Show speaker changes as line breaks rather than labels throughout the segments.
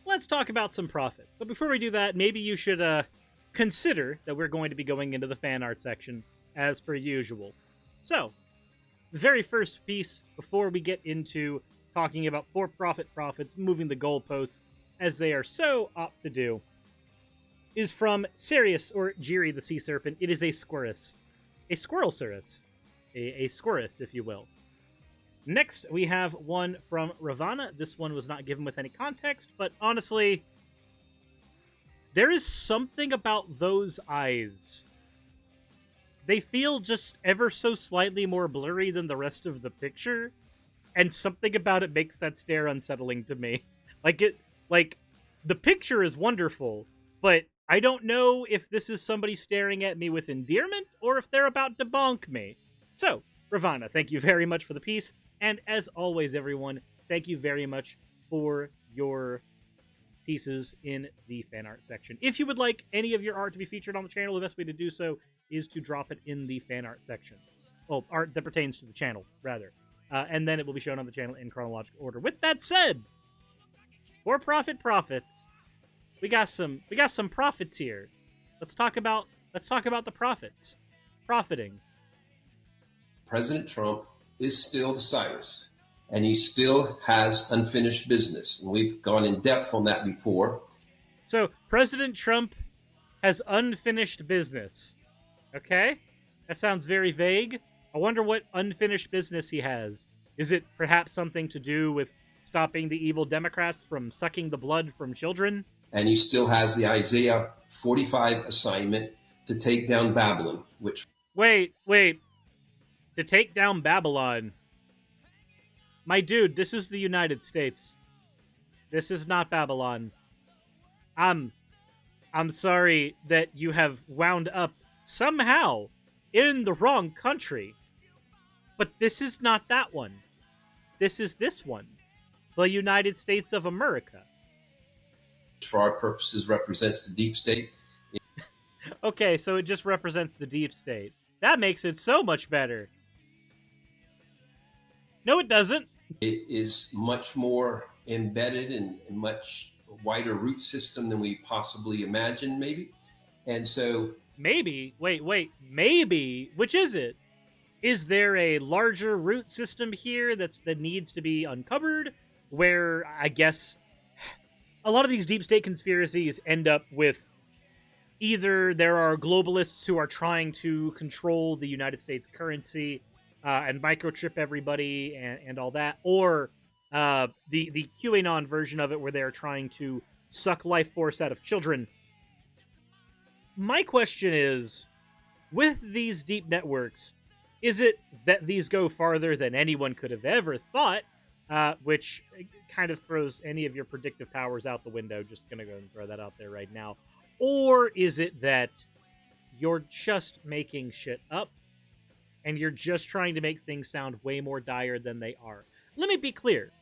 Let's talk about some profit. But before we do that, maybe you should consider that we're going to be going into the fan art section as per usual. So, the very first piece, before we get into talking about for-profit profits, moving the goalposts, as they are so apt to do, is from Sirius, or Jiri the Sea Serpent. It is a Suris. A Squirrel Suris. A Suris, if you will. Next, we have one from Ravana. This one was not given with any context, but honestly, there is something about those eyes. They feel just ever so slightly more blurry than the rest of the picture, and something about it makes that stare unsettling to me. Like, the picture is wonderful, but I don't know if this is somebody staring at me with endearment, or if they're about to bonk me. So, Ravana, thank you very much for the piece. And as always, everyone, thank you very much for your pieces in the fan art section. If you would like any of your art to be featured on the channel, the best way to do so is to drop it in the fan art section. Well, art that pertains to the channel, rather. And then it will be shown on the channel in chronological order. With that said, for profits. We got some profits here. Let's talk about the profits. Profiting.
President Trump is still the Cyrus, and he still has unfinished business. And we've gone in depth on that before.
So, President Trump has unfinished business. Okay? That sounds very vague. I wonder what unfinished business he has. Is it perhaps something to do with stopping the evil Democrats from sucking the blood from children?
And he still has the Isaiah 45 assignment to take down Babylon, which...
Wait. To take down Babylon. My dude, this is the United States. This is not Babylon. I'm sorry that you have wound up somehow in the wrong country. But this is not that one. This is this one. The United States of America.
For our purposes represents the deep state.
Okay, so it just represents the deep state. That makes it so much better. No, it doesn't.
It is much more embedded and much wider root system than we possibly imagined, maybe. And so...
Maybe? Wait. Maybe? Which is it? Is there a larger root system here that needs to be uncovered? Where, I guess, a lot of these deep state conspiracies end up with either there are globalists who are trying to control the United States currency and microchip everybody and all that, or the QAnon version of it where they're trying to suck life force out of children. My question is, with these deep networks, is it that these go farther than anyone could have ever thought, which kind of throws any of your predictive powers out the window? Just gonna go and throw that out there right now. Or is it that you're just making shit up, and you're just trying to make things sound way more dire than they are? Let me be clear.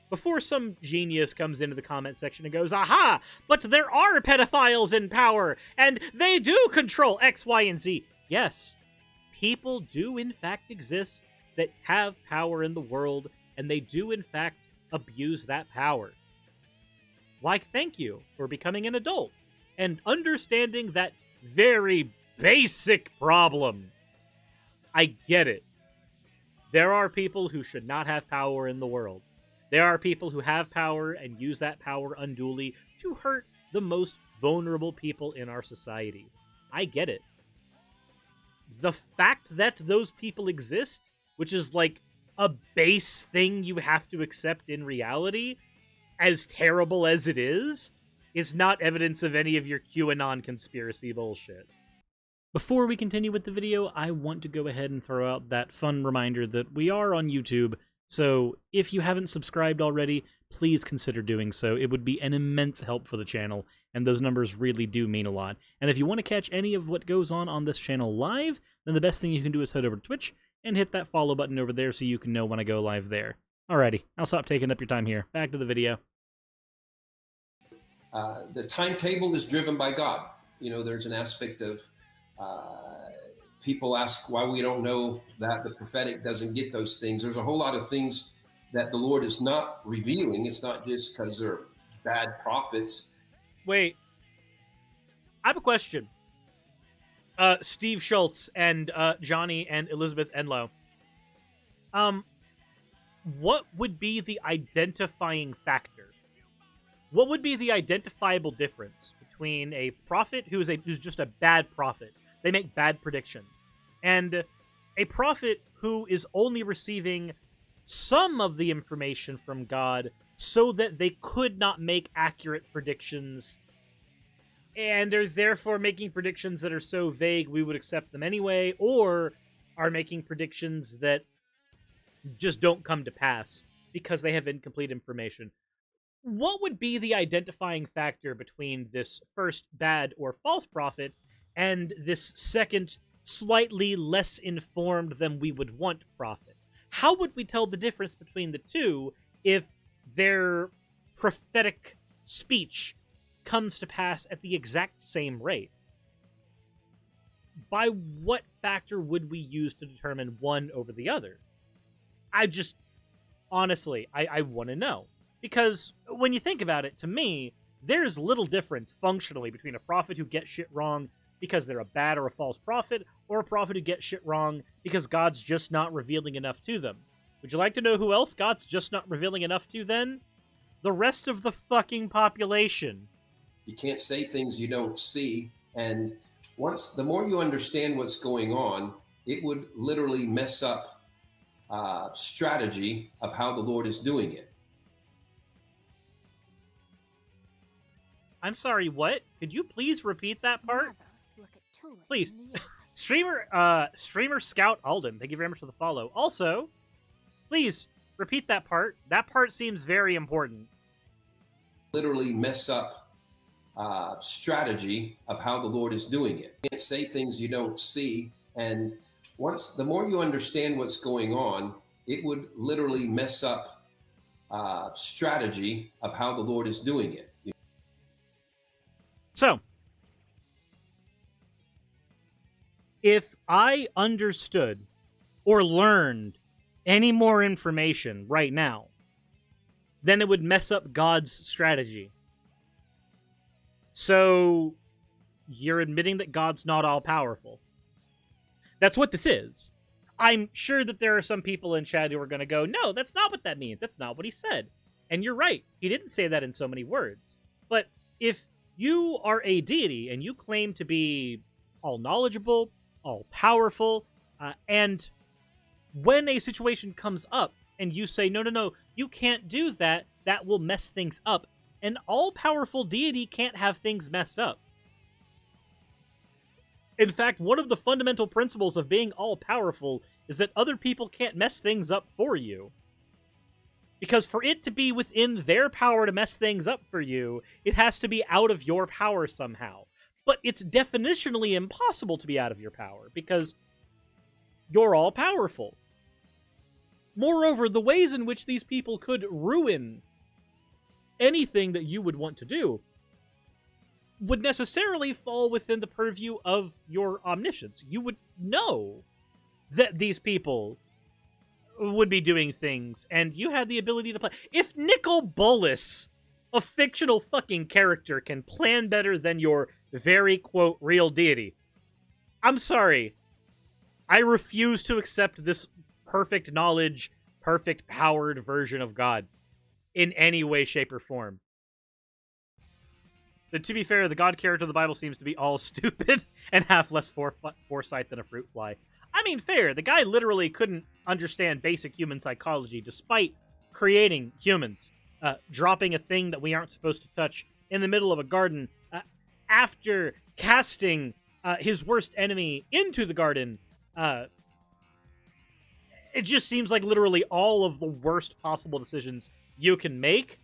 Before some genius comes into the comment section and goes, aha, but there are pedophiles in power, and they do control X, Y, and Z. Yes, people do in fact exist that have power in the world, and they do in fact abuse that power. Like, thank you for becoming an adult and understanding that very basic problem. I get it. There are people who should not have power in the world. There are people who have power and use that power unduly to hurt the most vulnerable people in our societies. I get it. The fact that those people exist, which is like a base thing you have to accept in reality, as terrible as it is not evidence of any of your QAnon conspiracy bullshit. Before we continue with the video, I want to go ahead and throw out that fun reminder that we are on YouTube, so if you haven't subscribed already, please consider doing so. It would be an immense help for the channel, and those numbers really do mean a lot. And if you want to catch any of what goes on this channel live, then the best thing you can do is head over to Twitch and hit that follow button over there so you can know when I go live there. Alrighty, I'll stop taking up your time here. Back to the video.
The timetable is driven by God. You know, there's an aspect of people ask why we don't know that the prophetic doesn't get those things. There's a whole lot of things that the Lord is not revealing. It's not just because they're bad prophets.
Wait, I have a question. Steve Schultz and Johnny and Elizabeth Enlow. What would be the identifying factor? What would be the identifiable difference between a prophet who's just a bad prophet? They make bad predictions, and a prophet who is only receiving some of the information from God so that they could not make accurate predictions, and are therefore making predictions that are so vague we would accept them anyway, or are making predictions that just don't come to pass because they have incomplete information. What would be the identifying factor between this first bad or false prophet and this second, slightly less informed than we would want prophet? How would we tell the difference between the two if their prophetic speech comes to pass at the exact same rate? By what factor would we use to determine one over the other? Honestly, I want to know. Because when you think about it, to me, there's little difference functionally between a prophet who gets shit wrong because they're a bad or a false prophet, or a prophet who gets shit wrong because God's just not revealing enough to them. Would you like to know who else God's just not revealing enough to then? The rest of the fucking population.
You can't say things you don't see. And the more you understand what's going on, it would literally mess up strategy of how the Lord is doing it.
I'm sorry, what? Could you please repeat that part? Please. Streamer Scout Alden, thank you very much for the follow. Also, please repeat that part. That part seems very important.
Literally mess up strategy of how the Lord is doing it. You can't say things you don't see. And the more you understand what's going on, it would literally mess up strategy of how the Lord is doing it.
So, if I understood or learned any more information right now, then it would mess up God's strategy. So, you're admitting that God's not all-powerful. That's what this is. I'm sure that there are some people in chat who are going to go, no, that's not what that means. That's not what he said. And you're right. He didn't say that in so many words. But if you are a deity and you claim to be all-knowledgeable, all-powerful, and when a situation comes up and you say, no, you can't do that, that will mess things up. An all-powerful deity can't have things messed up. In fact, one of the fundamental principles of being all-powerful is that other people can't mess things up for you. Because for it to be within their power to mess things up for you, it has to be out of your power somehow. But it's definitionally impossible to be out of your power, because you're all-powerful. Moreover, the ways in which these people could ruin anything that you would want to do would necessarily fall within the purview of your omniscience. You would know that these people would be doing things, and you had the ability to play. If Nicol Bolas, a fictional fucking character, can plan better than your very, quote, real deity, I'm sorry. I refuse to accept this perfect knowledge, perfect powered version of God in any way, shape, or form. But to be fair, the God character of the Bible seems to be all stupid and have less foresight than a fruit fly. I mean, fair. The guy literally couldn't understand basic human psychology despite creating humans, dropping a thing that we aren't supposed to touch in the middle of a garden, after casting his worst enemy into the garden. It just seems like literally all of the worst possible decisions you can make.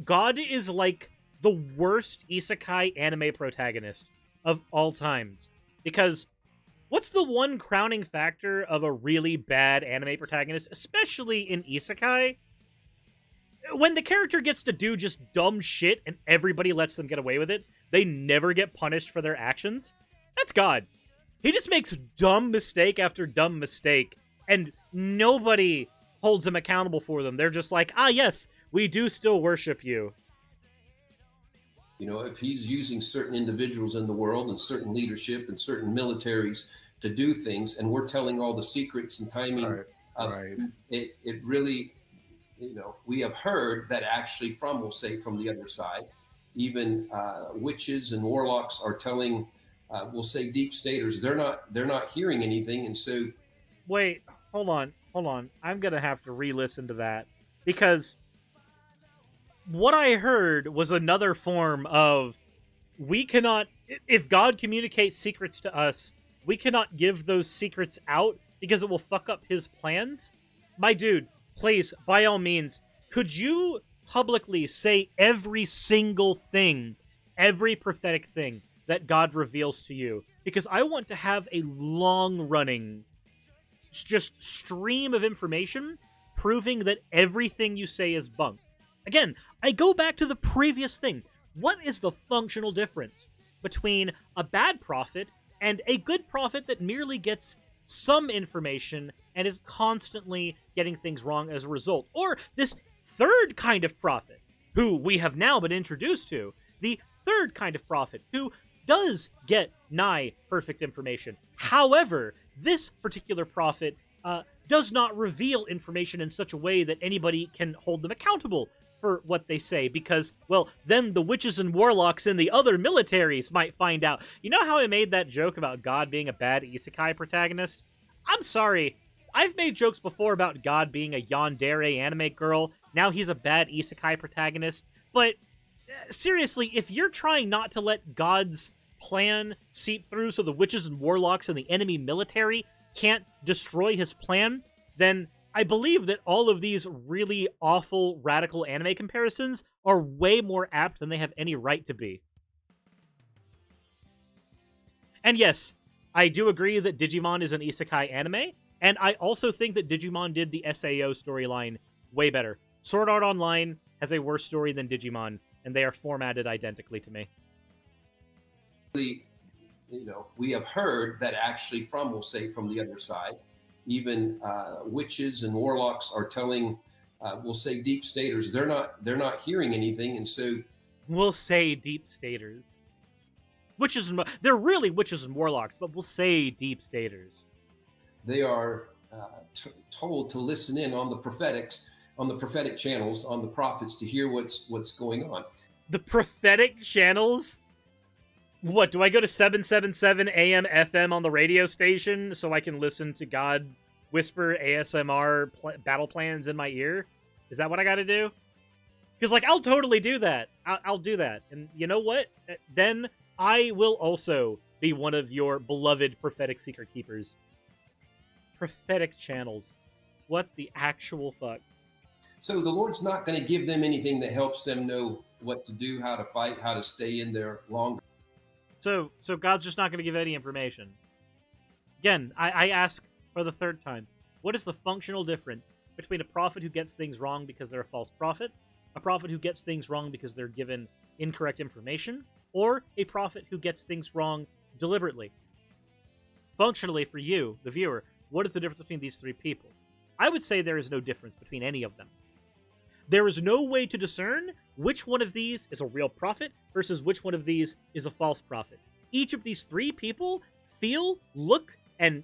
God is like the worst isekai anime protagonist of all times. Because what's the one crowning factor of a really bad anime protagonist, especially in isekai? When the character gets to do just dumb shit and everybody lets them get away with it, they never get punished for their actions. That's God. He just makes dumb mistake after dumb mistake, and nobody holds them accountable for them. They're just like, ah, yes, we do still worship you.
You know, if he's using certain individuals in the world and certain leadership and certain militaries to do things, and we're telling all the secrets and timing,
Right.
It really, we have heard that actually we'll say from the other side, even witches and warlocks are telling, we'll say deep staters, they're not hearing anything. And so.
Wait, hold on. I'm going to have to re-listen to that because what I heard was another form of we cannot, if God communicates secrets to us, we cannot give those secrets out because it will fuck up his plans. My dude, please, by all means, could you publicly say every single thing, every prophetic thing that God reveals to you? Because I want to have a long-running just stream of information proving that everything you say is bunk. Again, I go back to the previous thing. What is the functional difference between a bad prophet and a good prophet that merely gets some information and is constantly getting things wrong as a result? Or this third kind of prophet, who we have now been introduced to, the third kind of prophet, who does get nigh perfect information. However, this particular prophet does not reveal information in such a way that anybody can hold them accountable for what they say, because, well, then the witches and warlocks in the other militaries might find out. You know how I made that joke about God being a bad isekai protagonist? I'm sorry. I've made jokes before about God being a yandere anime girl. Now he's a bad isekai protagonist. But seriously, if you're trying not to let God's plan seep through so the witches and warlocks and the enemy military can't destroy his plan, then I believe that all of these really awful, radical anime comparisons are way more apt than they have any right to be. And yes, I do agree that Digimon is an isekai anime, and I also think that Digimon did the SAO storyline way better. Sword Art Online has a worse story than Digimon, and they are formatted identically to me.
We have heard that actually we'll say from the other side, even witches and warlocks are telling, we'll say deep staters, they're not hearing anything. And so
we'll say deep staters. They're really witches and warlocks, but we'll say deep staters.
They are told to listen in on the prophetics, on the prophetic channels, on the prophets, to hear what's going on.
The prophetic channels? What, do I go to 777 AM FM on the radio station so I can listen to God whisper ASMR battle plans in my ear? Is that what I gotta do? Because, I'll totally do that. I'll do that. And you know what? Then I will also be one of your beloved prophetic secret keepers. Prophetic channels. What the actual fuck?
So the Lord's not going to give them anything that helps them know what to do, how to fight, how to stay in there longer.
So God's just not going to give any information. Again, I ask for the third time, what is the functional difference between a prophet who gets things wrong because they're a false prophet, a prophet who gets things wrong because they're given incorrect information, or a prophet who gets things wrong deliberately? Functionally, for you, the viewer, what is the difference between these three people? I would say there is no difference between any of them. There is no way to discern which one of these is a real prophet versus which one of these is a false prophet. Each of these three people feel, look, and,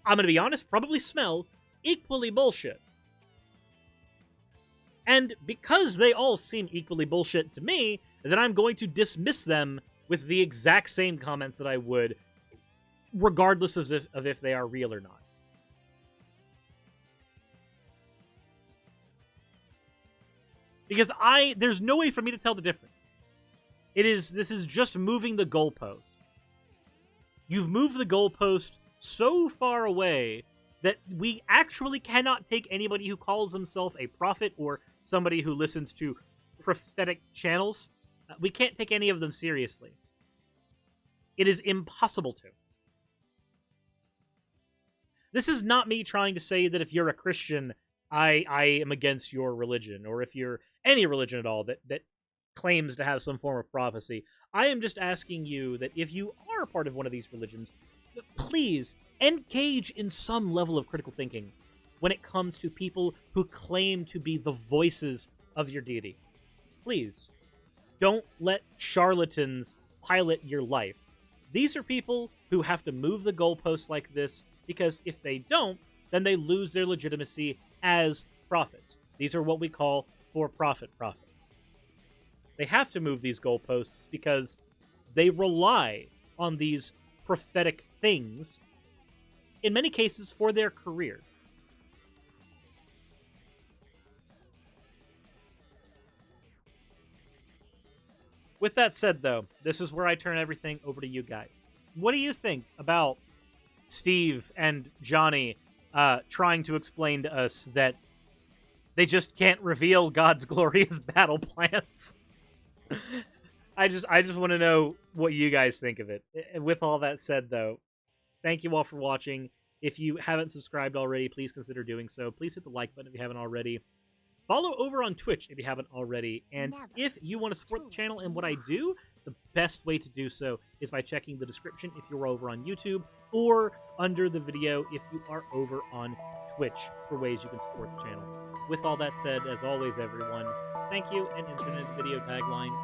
I'm going to be honest, probably smell equally bullshit. And because they all seem equally bullshit to me, then I'm going to dismiss them with the exact same comments that I would, regardless of if they are real or not. Because there's no way for me to tell the difference. This is just moving the goalpost. You've moved the goalpost so far away that we actually cannot take anybody who calls himself a prophet or somebody who listens to prophetic channels. We can't take any of them seriously. It is impossible to. This is not me trying to say that if you're a Christian, I am against your religion, or if you're any religion at all that claims to have some form of prophecy. I am just asking you that if you are a part of one of these religions, please engage in some level of critical thinking. when it comes to people who claim to be the voices of your deity. Please, don't let charlatans pilot your life. These are people who have to move the goalposts like this, because if they don't, then they lose their legitimacy as prophets. These are what we call for-profit prophets. They have to move these goalposts because they rely on these prophetic things, in many cases, for their career. With that said, though, this is where I turn everything over to you guys. What do you think about Steve and Johnny trying to explain to us that they just can't reveal God's glorious battle plans? I just want to know what you guys think of it. With all that said, though, thank you all for watching. If you haven't subscribed already, please consider doing so. Please hit the like button if you haven't already. Follow over on Twitch if you haven't already. And if you want to support the channel and what I do, the best way to do so is by checking the description if you're over on YouTube, or under the video if you are over on Twitch for ways you can support the channel. With all that said, as always, everyone, thank you, and Internet Video Tagline,